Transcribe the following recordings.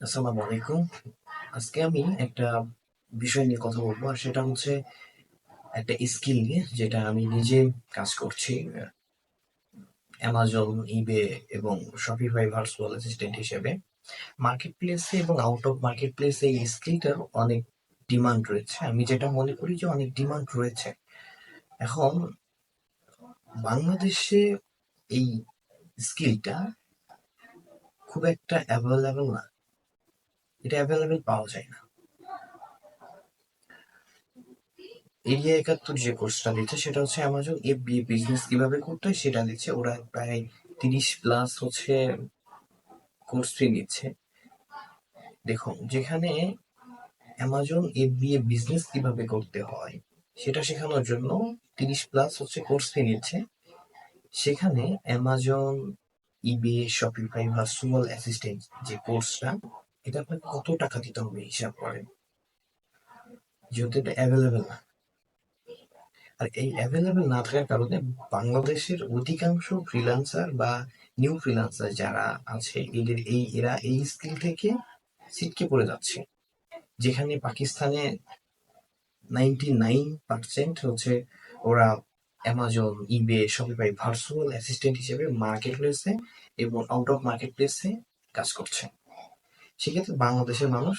আসসালামু আলাইকুম। আজকে আমি একটা বিষয় নিয়ে কথা বলবো। আর সেটা হচ্ছে একটা স্কিল নিয়ে, যেটা আমি নিজে কাজ করছি। অ্যামাজন, ইবে এবং শপিফাই ভার্চুয়াল অ্যাসিস্ট্যান্ট হিসেবে। মার্কেট প্লেসে এবং আউট অফ মার্কেট প্লেসে এই স্কিলটার অনেক ডিমান্ড রয়েছে। আমি যেটা মনে করি যে অনেক ডিমান্ড রয়েছে। এখন বাংলাদেশে এই স্কিলটা খুব একটা অ্যাভেলেবল না। এটা অ্যাভেলেবল পাওয়া যায় না। এরিয়া ৭১ যে কোর্সটা দিচ্ছে সেটা হচ্ছে অ্যামাজন এফবিএ বিজনেস কিভাবে করতে হয় সেটা দিচ্ছে। ওরা প্রায় ৩০+ হচ্ছে কোর্স ফি নিচ্ছে। দেখুন, যেখানে অ্যামাজন এফবিএ বিজনেস কিভাবে করতে হয় সেটা শেখানোর জন্য ৩০+ হচ্ছে কোর্স ফি নিচ্ছে, সেখানে অ্যামাজন, ইবে, শপিফাই ভার্চুয়াল অ্যাসিস্ট্যান্ট যে কোর্সটা, এটা আপনাকে কত টাকা দিতে হবে হিসাব করেন, যেহেতু এটা অ্যাভেলেবেল না। আর এই অ্যাভেলেবেল না থাকার কারণে বাংলাদেশের অধিকাংশ ফ্রিল্যান্সার বা নিউ ফ্রিল্যান্সার যারা আছে, এরা এই স্কিল থেকে ছিটকে পড়ে যাচ্ছে। যেখানে পাকিস্তানে 99% হচ্ছে ওরা অ্যামাজন, ইবে, শপিফাই ভার্চুয়াল অ্যাসিস্ট্যান্ট হিসেবে মার্কেট প্লেসে এবং আউট অফ মার্কেট প্লেসে কাজ করছে। সেক্ষেত্রে বাংলাদেশের মানুষ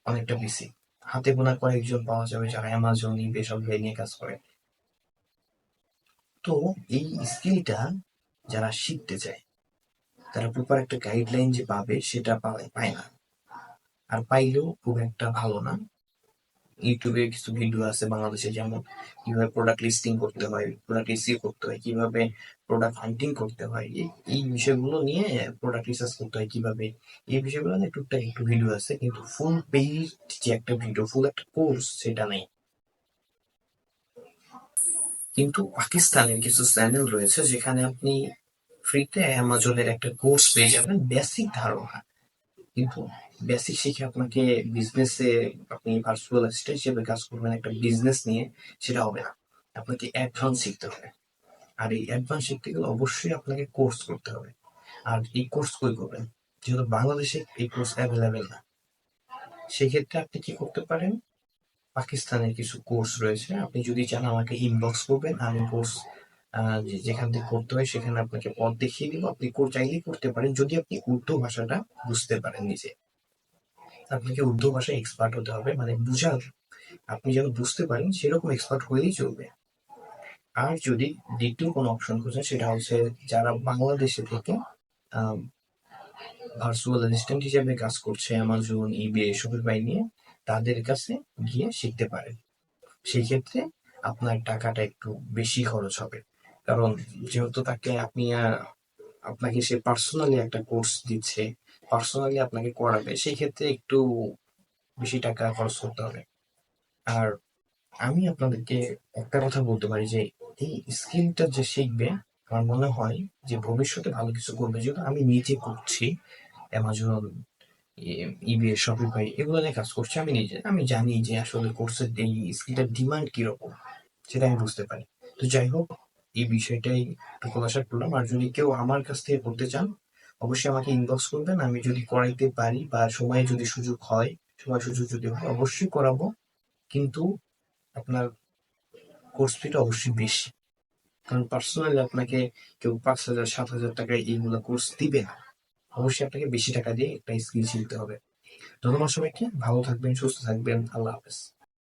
অনেকটা বেশি, হাতে গোনা কয়েকজন পাওয়া যাবে যারা অ্যামাজন, ইবে, শপিফাই নিয়ে কাজ করে। তো এই স্কিলটা যারা শিখতে চায়, তারা প্রপার একটা গাইডলাইন যে পাবে সেটা পায় না। আর পাইলেও খুব একটা ভালো না। ইউটিউবে কিছু ভিডিও আছে বাংলাদেশে, যেমন কিভাবে প্রোডাক্ট লিস্টিং করতে হয়, প্রোডাক্ট রিসিভ করতে হয়, কিভাবে প্রোডাক্ট হান্টিং করতে হয়, এই বিষয়গুলো নিয়ে প্রোডাক্ট রিসার্চ করতে হয় কিভাবে, এই বিষয়গুলো নিয়ে টুকটাক একটু ভিডিও আছে, কিন্তু ফুল পেইড যে একটা ভিডিও, ফুল একটা কোর্স সেটা নেই। কিন্তু পাকিস্তানের কিছু চ্যানেল রয়েছে যেখানে আপনি ফ্রিতে অ্যামাজনের একটা কোর্স পেয়ে যাবেন, বেসিক ধারণা। কিন্তু বেসিক শিখে আপনাকে বিজনেসে, আপনি ভার্চুয়াল অ্যাসিস্ট্যান্ট হিসেবে কাজ করবেন একটা বিজনেস নিয়ে, সেটা হবে না। আপনাকে অ্যাডভান্স শিখতে হবে। আর এই অ্যাডভান্স শিখতে গেলে অবশ্যই আপনাকে কোর্স করতে হবে। আর এই কোর্স কই করবেন, যেহেতু বাংলাদেশে এই কোর্স অ্যাভেলেবেল না। সেক্ষেত্রে আপনি কি করতে পারেন, পাকিস্তানের কিছু কোর্স রয়েছে, আপনি যদি চান আমাকে ইনবক্স করবেন, আমি কোর্স যেখান থেকে করতে হয় সেখানে আপনাকে পথ দেখিয়ে দিব। আপনি চাইলেই করতে পারেন, যদি আপনি উর্দু ভাষাটা বুঝতে পারেন নিজে। আপনাকে উর্দু ভাষায় এক্সপার্ট হতে হবে, মানে বুঝার, আপনি যেন বুঝতে পারেন সেরকম এক্সপার্ট হলেই চলবে। আর যদি দ্বিতীয় কোনো অপশন খোঁজেন, সেটা হচ্ছে যারা বাংলাদেশে থেকে ভার্চুয়াল অ্যাসিস্ট্যান্ট হিসেবে কাজ করছে অ্যামাজন, ইবে, শপিফাই নিয়ে, তাদের কাছে গিয়ে শিখতে পারেন। সেই ক্ষেত্রে আপনার টাকাটা একটু বেশি খরচ হবে, কারণ যেহেতু আপনাকে সে পার্সোনালি একটা কোর্স দিচ্ছে, পার্সোনালি আপনাকে করাবে, সেই ক্ষেত্রে একটু বেশি টাকা খরচ করতে হবে। আর আমি আপনাদেরকে একটা কথা বলতে পারি যে এই স্কিলটা যে শিখবে, আমার মনে হয় যে ভবিষ্যতে ভালো কিছু করবে। যেহেতু আমি নিজে করছি অ্যামাজন, ইবে, শপিফাই এগুলো নিয়ে কাজ করছি, আমি জানি যে আসলে কোর্সের এই স্কিলটার ডিমান্ড কিরকম, সেটা আমি বুঝতে পারি। তো যাই হোক, এই বিষয়টাই একটু খোলাসা করলাম। আর যদি কেউ আমার কাছ থেকে করতে চান, অবশ্যই আমাকে ইনবক্স করবেন। আমি যদি করাইতে পারি বা সময় যদি সুযোগ হয়, সময় সুযোগ যদি হয়, অবশ্যই করাবো। কিন্তু আপনার কোর্স ফিটা অবশ্যই বেশি, কারণ পার্সোনালি আপনাকে কেউ ৫,০০০ ৭,০০০ টাকায় এইগুলো কোর্স দিবে না। অবশ্যই আপনাকে বেশি টাকা দিয়ে একটা স্কিল শিখতে হবে। ধন্যবাদ সবাইকে, ভালো থাকবেন, সুস্থ থাকবেন, আল্লাহ হাফেজ।